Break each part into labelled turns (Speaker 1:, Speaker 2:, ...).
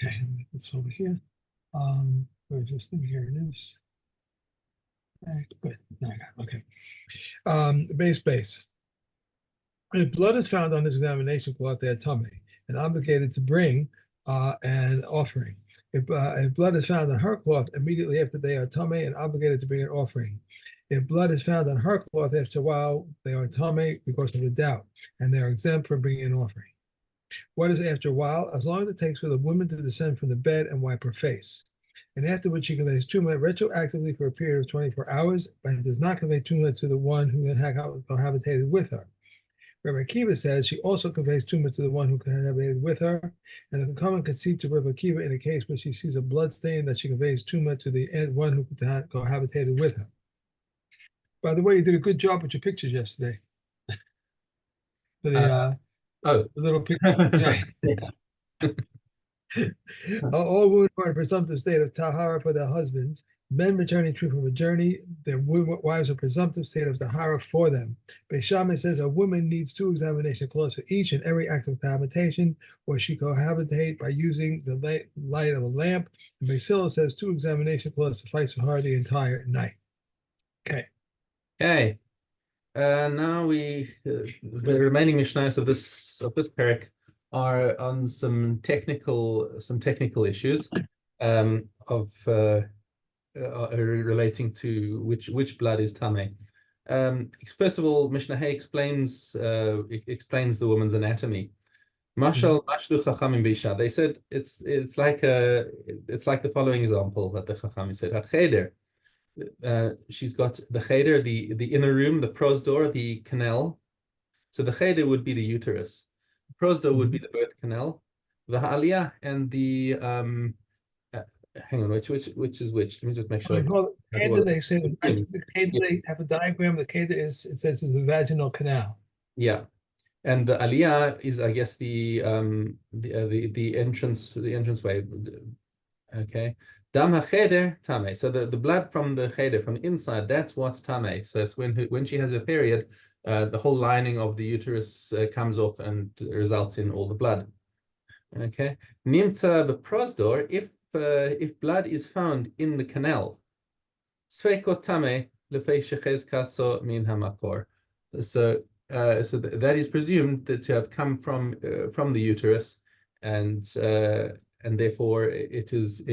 Speaker 1: Okay, it's over here. Where's this thing? Here it is. Okay, good. Now I got it. Okay. Base. If blood is found on this examination cloth, they are tummy and obligated to bring an offering. If blood is found on her cloth, immediately after they are tummy and obligated to bring an offering. If blood is found on her cloth after a while, they are tummy because of a doubt, and they are exempt from bringing an offering. What is after a while? As long as it takes for the woman to descend from the bed and wipe her face. And afterwards, she conveys tumah retroactively for a period of 24 hours, but does not convey tumah to the one who cohabitated with her. Rabbi Akiva says she also conveys tumah to the one who cohabitated with her, and the Chachamim concede to Rabbi Akiva in a case where she sees a blood stain that she conveys tumah to the one who cohabitated with her. By the way, you did a good job with your pictures yesterday. The little picture. Yeah.
Speaker 2: Yes.
Speaker 1: All women are in a presumptive state of tahara for their husbands. Men returning true from a journey, their wives are presumptive state of tahara for them. Beis Shammai says a woman needs 2 examination cloths for each and every act of cohabitation, or she cohabitate by using the light of a lamp. And Beis Hillel says 2 examination cloths suffice for her the entire night. Okay.
Speaker 2: Okay. Now the remaining Mishnahs of this parak are on some technical issues of relating to which blood is tameh. First of all, Mishnah Hay explains the woman's anatomy. Mashal mashdu chachamim beisha. They said it's like the following example that the chachamim said. Hacheder. She's got the cheder, the inner room, the prosdor, the canal. So the cheder would be the uterus. The prosdor would be the birth canal. The aliyah and the hang on, which is which? Let me just make sure.
Speaker 1: They say the cheder, they have a diagram. The cheder it says is a vaginal canal.
Speaker 2: Yeah, and the aliyah is, I guess, the entranceway. Okay. Dam hacheder tameh. So the blood from the cheder, from the inside, that's what's tameh. So it's when she has her period, the whole lining of the uterus comes off and results in all the blood. Okay. Nimtza beprosdor, if blood is found in the canal, sveko tameh lefei shechezkaso min hamakor. So that is presumed to have come from the uterus, and therefore it is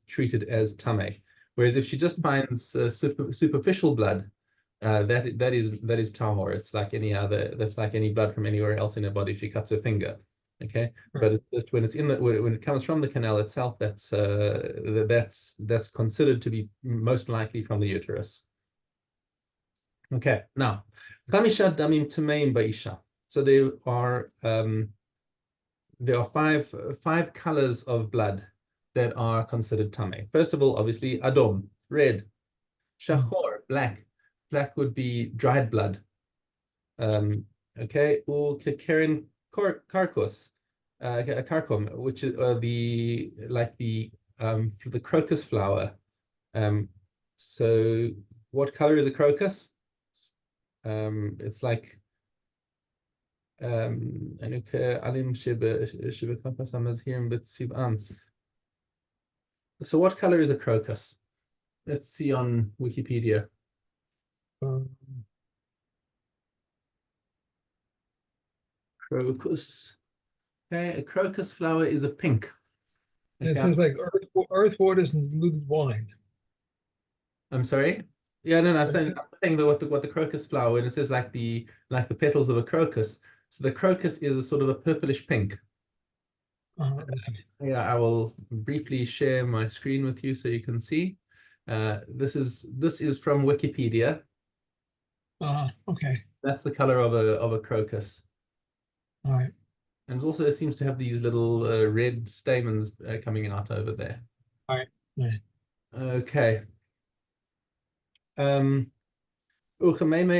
Speaker 2: treated as tameh. Whereas if she just finds superficial blood, that is tahor. It's like any other. That's like any blood from anywhere else in her body if she cuts her finger. Okay, but it's just when it comes from the canal itself, that's considered to be most likely from the uterus. Okay, now chamisha damim tameim ba'isha. So there are five colors of blood that are considered tameh. First of all, obviously, adom, red. Shachor, black. Black would be dried blood. Okay, or keren karkos, karkom, which is the crocus flower. So what color is a crocus? It's like so what color is a crocus? Let's see on Wikipedia. Crocus. Okay, a crocus flower is a pink.
Speaker 1: Okay. It says like earth waters and diluted wine.
Speaker 2: I'm sorry. Yeah, no, I'm saying what the crocus flower, and it says like the petals of a crocus. So the crocus is a sort of a purplish pink.
Speaker 1: Okay.
Speaker 2: Yeah, I will briefly share my screen with you so you can see. This is from Wikipedia.
Speaker 1: Okay.
Speaker 2: That's the color of a crocus.
Speaker 1: All right.
Speaker 2: And it also seems to have these little red stamens coming out over there.
Speaker 1: All right. Yeah.
Speaker 2: Okay. Uchameme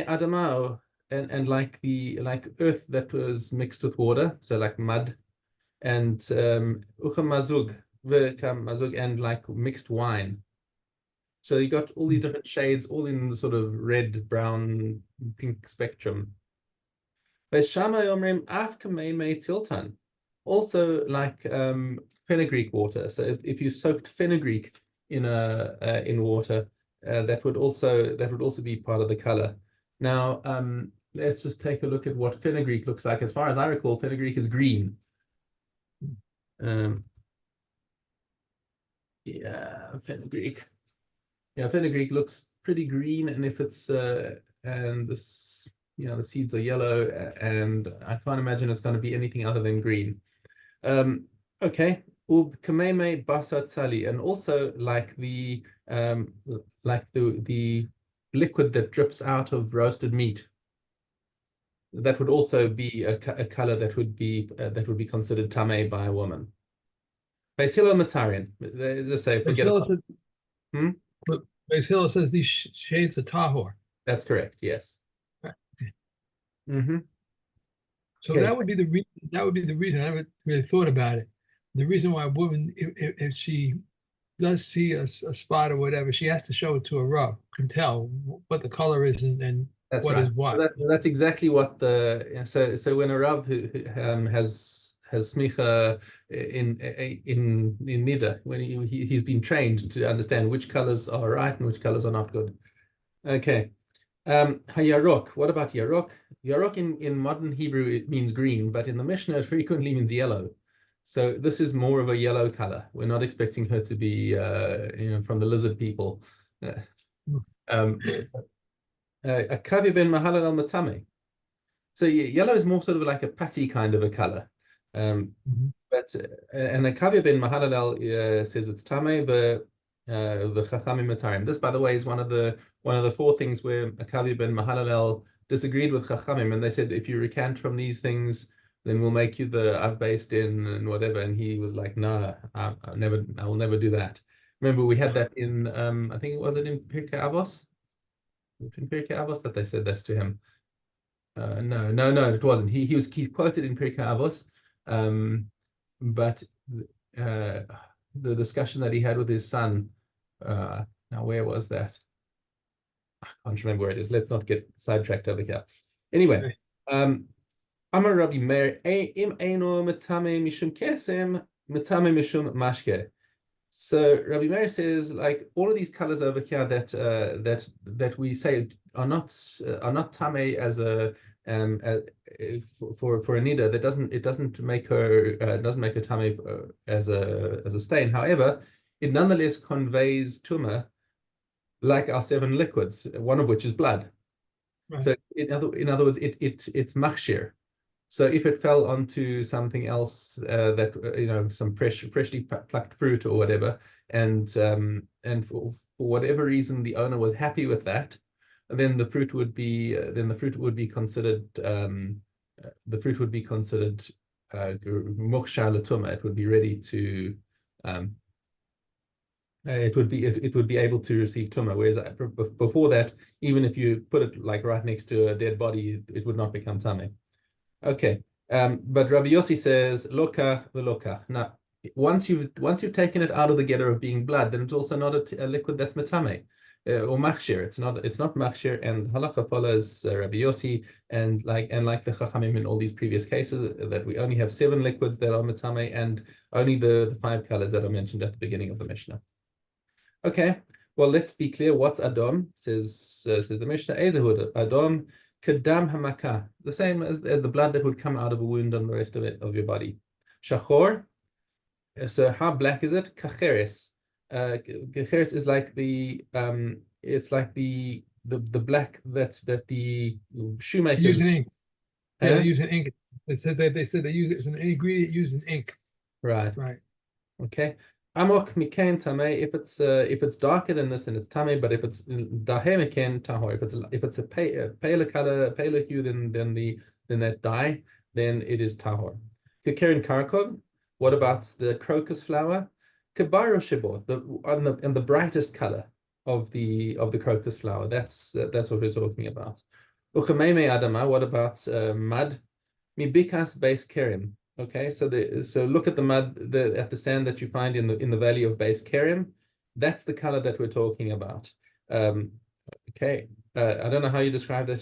Speaker 2: adamao, and like earth that was mixed with water, so like mud, and uchamazug and like mixed wine. So you got all these different shades, all in the sort of red, brown, pink spectrum. Beis Shammai omrim af kameme tiltan. also like fenugreek water. So if you soaked fenugreek in in water, that would also be part of the color. Now, let's just take a look at what fenugreek looks like. As far as I recall, fenugreek is green. Yeah, fenugreek. Yeah, fenugreek looks pretty green, and if it's and this, the seeds are yellow, and I can't imagine it's going to be anything other than green. Okay. Kameme basat sali, and also like the the liquid that drips out of roasted meat. That would also be a color that would be considered tame by a woman. Basilo Matarian. They say forget
Speaker 1: Basil
Speaker 2: about.
Speaker 1: says,
Speaker 2: Hmm?
Speaker 1: but Basil says these shades of tahor.
Speaker 2: That's correct. Yes.
Speaker 1: Right.
Speaker 2: Mm-hmm.
Speaker 1: So
Speaker 2: Okay.
Speaker 1: that would be the reason. That would be the reason. I haven't really thought about it. The reason why a woman, if she does see a spot or whatever, she has to show it to a rub, can tell what the color is and
Speaker 2: That's
Speaker 1: what
Speaker 2: right.
Speaker 1: is
Speaker 2: So
Speaker 1: what.
Speaker 2: that's exactly what so when a Rav who has smicha in Niddah, when he's been trained to understand which colors are right and which colors are not good. Okay. Hayarok. What about yarok? Yarok in modern Hebrew it means green, but in the Mishnah it frequently means yellow. So this is more of a yellow color. We're not expecting her to be from the lizard people. Um, a kavi ben mahalal al matame. So yellow is more sort of like a patty kind of a color.
Speaker 1: Mhm.
Speaker 2: But and a kavi ben mahalal says it's tame, the chachamim matarim. This, by the way, is one of the four things where a kavi ben mahalal disagreed with chachamim, and they said if you recant from these things, then we'll make you the Av based in and whatever. And he was like, no, I will never do that. Remember, we had that in I think it in Pirkei Avos. In Pirkei Avos that they said this to him. No, it wasn't. He quoted in Pirkei Avos, but uh, the discussion that he had with his son. Now where was that? I can't remember where it is. Let's not get sidetracked over here. Anyway,
Speaker 1: Okay.
Speaker 2: Amar Rabbi Meir, im eino metame mishum kesem, metame mishum mashke. So Rabbi Meir says, like all of these colors over here that we say are not tame as a for a niddah, it doesn't make her tame as a stain. However, it nonetheless conveys tumah like our seven liquids, one of which is blood.
Speaker 1: Right.
Speaker 2: So in other words, it's machshir. So if it fell onto something else that some freshly plucked fruit or whatever, and for whatever reason the owner was happy with that, then the fruit would be considered mukhshar l'tumah. It would be ready to it would be able to receive tumah. Whereas before that, even if you put it like right next to a dead body, it would not become tameh. Okay, but Rabbi Yossi says lokach v'lokach. Now, once you've taken it out of the getter of being blood, then it's also not a liquid that's metame or machshir. It's not machshir, and halacha follows Rabbi Yossi and like the chachamim in all these previous cases that we only have 7 liquids that are metame and only the 5 colors that are mentioned at the beginning of the Mishnah. Okay, well let's be clear. What's Adom? Says the Mishnah. Ezehud Adom. Kadam hamaka, the same as the blood that would come out of a wound on the rest of your body. Shachor, so how black is it? Kacheres. Kacheres is like it's like the black that the shoemakers
Speaker 1: Using ink. Yeah, they're
Speaker 2: huh?
Speaker 1: using ink. They said they use it as an ingredient used in ink.
Speaker 2: Right.
Speaker 1: Right.
Speaker 2: Okay. Amok mikain tameh. If it's darker than this, then it's tameh. But if it's dahe mikain tahor. If it's a paler color, paler hue than that dye, then it is tahor. Kikarin karakov. What about the crocus flower? Kabaro shibor. The brightest color of the crocus flower. That's what we're talking about. Uchameme adama. What about mud? Mibikas base kerim. Okay, so look at the mud, at the sand that you find in the valley of Base Kerim. That's the color that we're talking about. Okay, I don't know how you describe that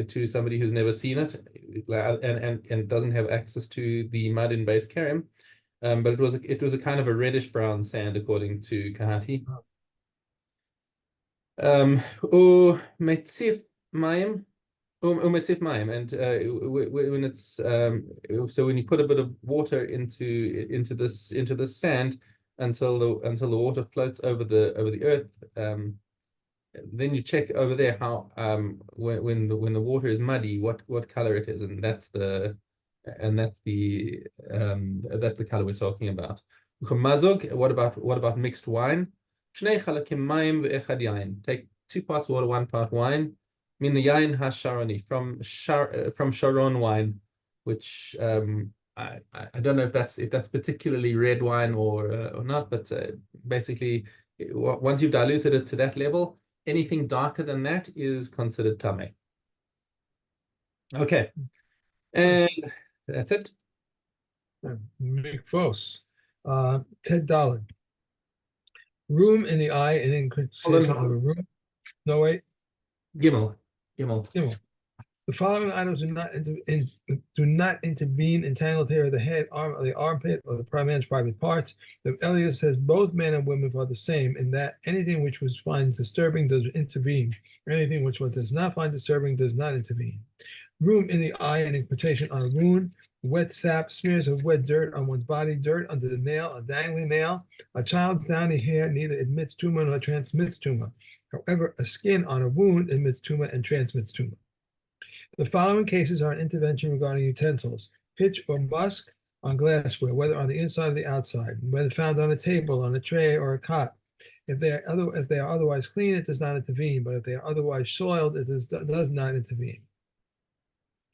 Speaker 2: to somebody who's never seen it, and doesn't have access to the mud in Beis Kerem. But it was a kind of a reddish brown sand, according to Kahati. Or metzif mayim, metzif mayim, and when it's so when you put a bit of water into this sand until the water floats over the earth, then you check over there how when the water is muddy, what color it is, and that's the color we're talking about. Mazog, what about mixed wine? Take 2 parts water, 1 part wine. Min yain hasharoni, from Sharon wine, which I don't know if that's particularly red wine or not, but basically once you've diluted it to that level, anything darker than that is considered tameh. Okay, and that's it.
Speaker 1: Mikvos. Ted Dahlin. Room in the eye and inclination of a room. No, wait.
Speaker 2: Gimel.
Speaker 1: The following items do not intervene, entangled hair of the head, arm, or the armpit, or the man's private parts. The Elias says both men and women are the same in that anything which was finds disturbing does intervene. Anything which one does not find disturbing does not intervene. Room in the eye and inclination on a wound, wet sap, smears of wet dirt on one's body, dirt under the nail, a dangling nail. A child's downy hair neither admits tumor nor transmits tumor. However, a skin on a wound admits tumor and transmits tumor. The following cases are an intervention regarding utensils: pitch or musk on glassware, whether on the inside or the outside, whether found on a table, on a tray, or a cot. If they are otherwise clean, it does not intervene, but if they are otherwise soiled, it does not intervene.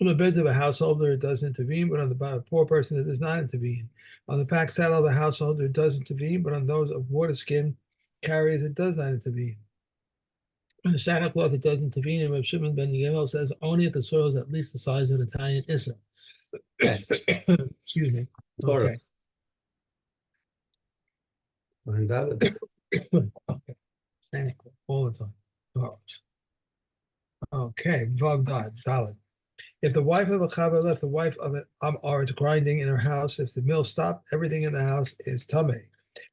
Speaker 1: On the beds of a householder, it does intervene, but on the poor person, it does not intervene. On the pack saddle of the householder, it does intervene, but on those of water skin carriers, it does not intervene. On the saddlecloth, it does intervene, and Reb Shimon ben Gamliel says only if the soil is at least the size of an Italian issa. Excuse me. Okay. Okay. All the time. Okay. Vav Dalet. If the wife of a chaver left the wife of an Amoritz grinding in her house, if the mill stopped, everything in the house is tameh.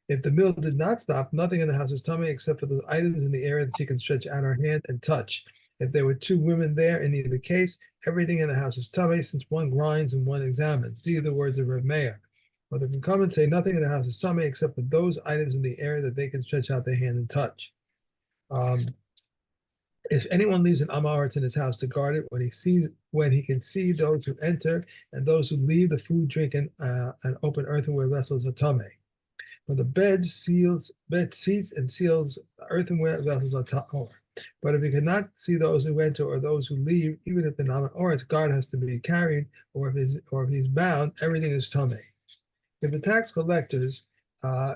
Speaker 1: If the mill did not stop, nothing in the house is tameh except for the items in the area that she can stretch out her hand and touch. If there were 2 women there in either case, everything in the house is tameh, since one grinds and one examines. These are the words of Reb Meir. But they can come and say nothing in the house is tameh except for those items in the area that they can stretch out their hand and touch. If anyone leaves an Amoritz in his house to guard it, when he can see those who enter and those who leave, the food, drink, and open earthenware vessels are tameh. For the bed seats, and seals, earthenware vessels are tahor. But if he cannot see those who enter or those who leave, even if the Amoritz guard has to be carried, or if he's bound, everything is tameh. If the tax collectors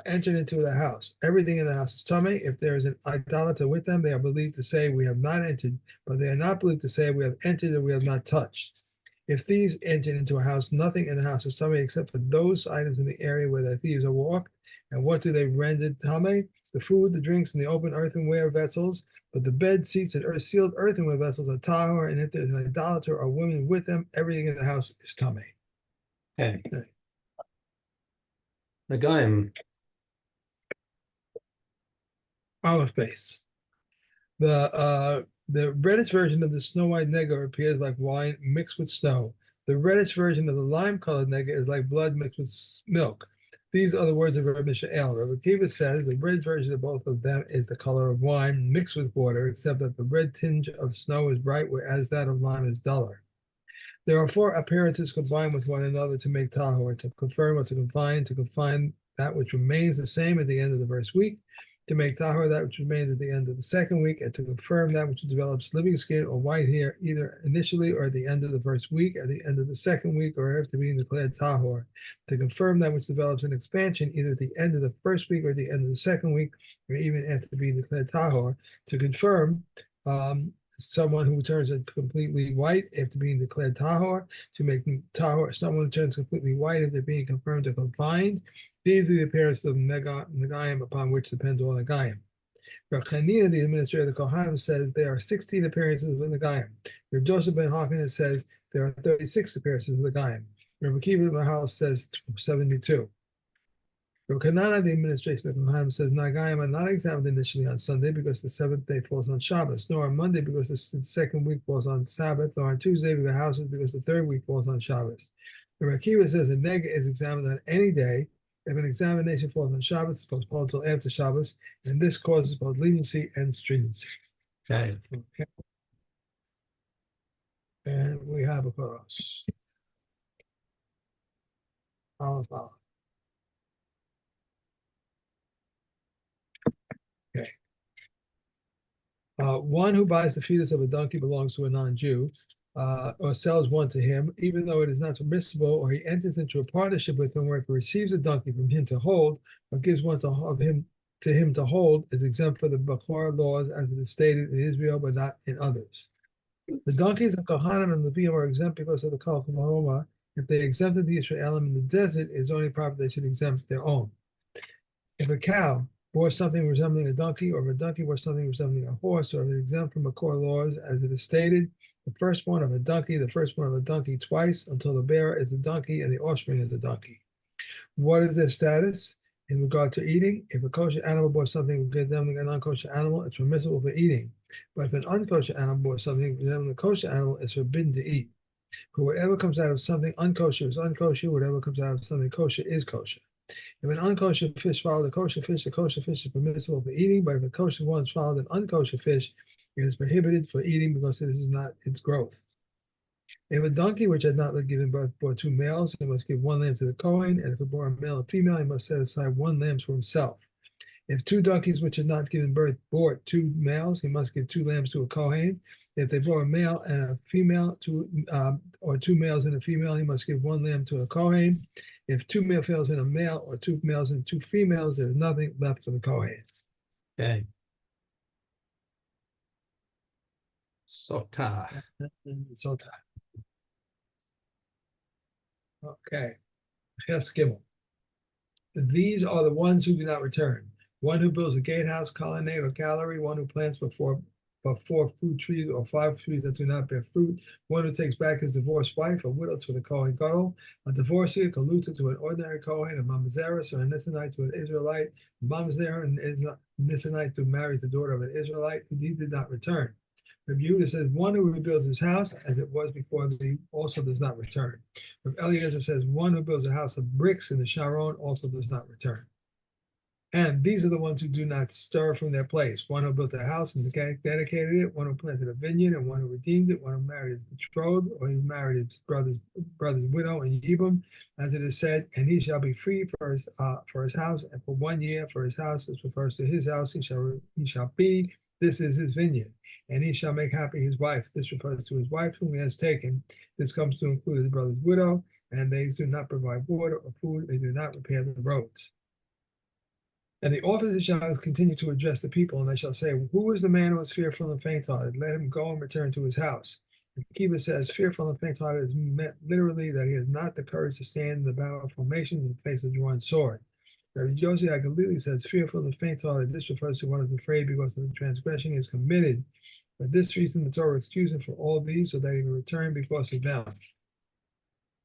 Speaker 1: entered into the house, everything in the house is tameh. If there is an idolater with them, they are believed to say, "We have not entered," but they are not believed to say, "We have entered," or "We have not touched." If thieves entered into a house, nothing in the house is tameh except for those items in the area where the thieves are walked. And what do they render tameh? The food, the drinks, and the open earthenware vessels. But the bed, seats, and sealed earthenware vessels are tahor. And if there's an idolater or woman with them, everything in the house is tameh.
Speaker 2: Okay. Nagaim.
Speaker 1: Olive base. The reddish version of the snow white nega appears like wine mixed with snow. The reddish version of the lime-colored nega is like blood mixed with milk. These are the words of Rabbi Mishael. Rabbi Kiva says the red version of both of them is the color of wine mixed with water, except that the red tinge of snow is bright, whereas that of lime is duller. There are 4 appearances combined with one another to make tahor, to confirm or to confine that which remains the same at the end of the first week, to make tahor that which remains at the end of the second week, and to confirm that which develops living skin or white hair either initially or at the end of the first week, at the end of the second week, or after being declared tahor, to confirm that which develops an expansion either at the end of the first week or at the end of the second week, or even after being declared tahor, to confirm someone who turns completely white after being declared tahor, to make tahor someone who turns completely white after being confirmed or confined. These are the appearances of Negayim upon which depend all Negayim. Rav Chanina, the administrator of the Kohanim, says there are 16 appearances of the Gayim. Rav Joseph ben Hakan says there are 36 appearances of the Gayim. Rav Akiva ben Mahal says 72. Rav Kanana, the administration of the Kohanim, says Nagayim are not examined initially on Sunday because the seventh day falls on Shabbos, nor on Monday because the second week falls on Sabbath, nor on Tuesday because the houses because the third week falls on Shabbos. Rav Akiva says the nega is examined on any day. If an examination falls on Shabbos, it's postponed until after Shabbos, and this causes both leniency and stringency.
Speaker 2: Okay.
Speaker 1: Okay. And we have a chorus. Aleph. Okay. One who buys the fetus of a donkey belongs to a non-Jew, or sells one to him, even though it is not permissible, or he enters into a partnership with him where he receives a donkey from him to hold, or gives one to him to hold, is exempt for the Bechor laws as it is stated in Israel, but not in others. The donkeys of Kohanim and Levim are exempt because of the Kol Homa. If they exempted the Israelim in the desert, it is only proper they should exempt their own. If a cow bore something resembling a donkey, or if a donkey bore something resembling a horse, or if it exempt from Bechor laws as it is stated, the firstborn of a donkey twice, until the bearer is a donkey and the offspring is a donkey. What is their status? In regard to eating, if a kosher animal bore something resembling an unkosher animal, it's permissible for eating. But if an unkosher animal bore something resembling a kosher animal, it's forbidden to eat. For whatever comes out of something unkosher is unkosher, whatever comes out of something kosher is kosher. If an unkosher fish swallowed a kosher fish, the kosher fish is permissible for eating, but if a kosher one swallowed an unkosher fish, it is prohibited for eating because it is not its growth. If a donkey which had not given birth bore two males, he must give one lamb to the Kohen, and if it bore a male and female, he must set aside one lamb for himself. If two donkeys which had not given birth bore two males, he must give two lambs to a Kohen. If they bore a male and a female, or two males and a female, he must give one lamb to a Kohen. If two males and a male, or two males and two females, there is nothing left for the Kohen.
Speaker 2: Okay. Sota.
Speaker 1: Sota. Okay. Ches Gimel. These are the ones who do not return. One who builds a gatehouse, colonnade, or gallery. One who plants before fruit trees or 5 trees that do not bear fruit. One who takes back his divorced wife, a widow to the Kohen Gadol, a divorcee, a kaluta to an ordinary Kohen, a mamzeres or a Nissanite to an Israelite, a mamzer and Nissanite who marries the daughter of an Israelite, he did not return. Rabbi Yehuda says, one who rebuilds his house as it was before thee also does not return. Rabbi Eliezer says, one who builds a house of bricks in the Sharon also does not return. And these are the ones who do not stir from their place. One who built a house and dedicated it, one who planted a vineyard, and one who redeemed it, one who married his betrothed, or he married his brother's widow in Yibum, as it is said, and he shall be free for his house, and for 1 year for his house. This refers to his house. He shall be. This is his vineyard, and he shall make happy his wife. This refers to his wife whom he has taken. This comes to include his brother's widow, and they do not provide water or food. They do not repair the roads. And the officers shall continue to address the people, and they shall say, who is the man who is fearful and faint-hearted? Let him go and return to his house. And Kiva says, fearful and faint-hearted is meant literally that he has not the courage to stand in the battle of formations and face a drawn sword. Rabbi Yossi HaGalili says, fearful and faint-hearted. This refers to one who is afraid because of the transgression he has committed. For this reason, the Torah excused him for all these, so that he will return because of them.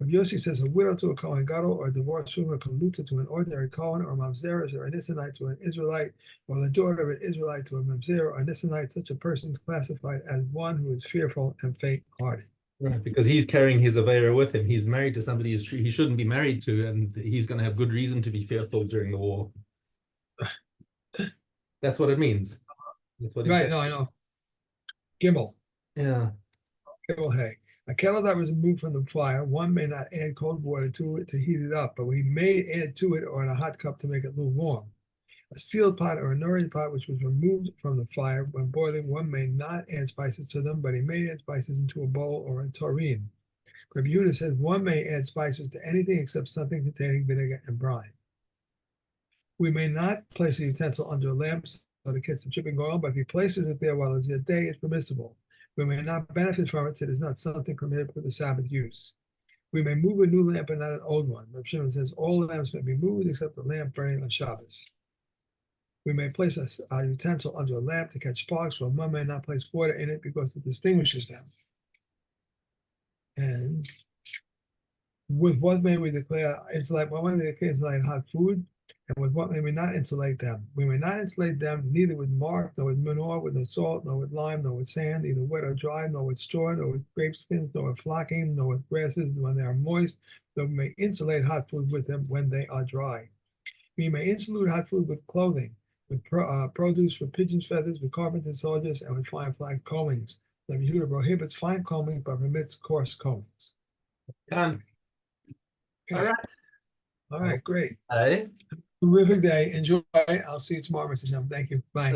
Speaker 1: Rabbi Yossi says a widow to a Kohen Gadol, or a divorced woman, a kaluta to an ordinary Kohen, or a mamzeres, or a Nissanite to an Israelite, or the daughter of an Israelite to a mamzer, or a Nissanite, such a person is classified as one who is fearful and faint-hearted.
Speaker 2: Right, because he's carrying his avera with him. He's married to somebody he shouldn't be married to, and he's going to have good reason to be fearful during the war. That's what it means. That's what he said.
Speaker 1: No, I know. Gimel.
Speaker 2: Yeah.
Speaker 1: Gimel hay. A kettle that was removed from the fire, one may not add cold water to it to heat it up, but we may add to it or in a hot cup to make it lukewarm. A sealed pot or a nourished pot which was removed from the fire when boiling, one may not add spices to them, but he may add spices into a bowl or a tureen. Rabbi Yehuda says one may add spices to anything except something containing vinegar and brine. We may not place a utensil under a lamp so that it gets the dripping oil, but if he places it there while it's a day, it's permissible. We may not benefit from it, so it is not something permitted for the Sabbath use. We may move a new lamp and not an old one. Reb Shimon says all lamps may be moved except the lamp burning on Shabbos. We may place a utensil under a lamp to catch sparks, but one may not place water in it because it distinguishes them. And with what may we declare insulate? What may we declare insulate hot food? And with what may we not insulate them? We may not insulate them neither with mark, nor with manure, with no salt, nor with lime, nor with sand, either wet or dry, nor with straw, nor with grape skins, nor with flocking, nor with grasses when they are moist. Though we may insulate hot food with them when they are dry. We may insulate hot food with clothing, with produce, with pigeons' feathers, with carpenters' soldiers, and with fine flag combings. The Yehuda prohibits fine combing but permits coarse combings.
Speaker 2: Done.
Speaker 1: Okay. All right, great.
Speaker 2: Hey.
Speaker 1: Terrific day. Enjoy. I'll see you tomorrow, Mr. Shem. Thank you. Bye.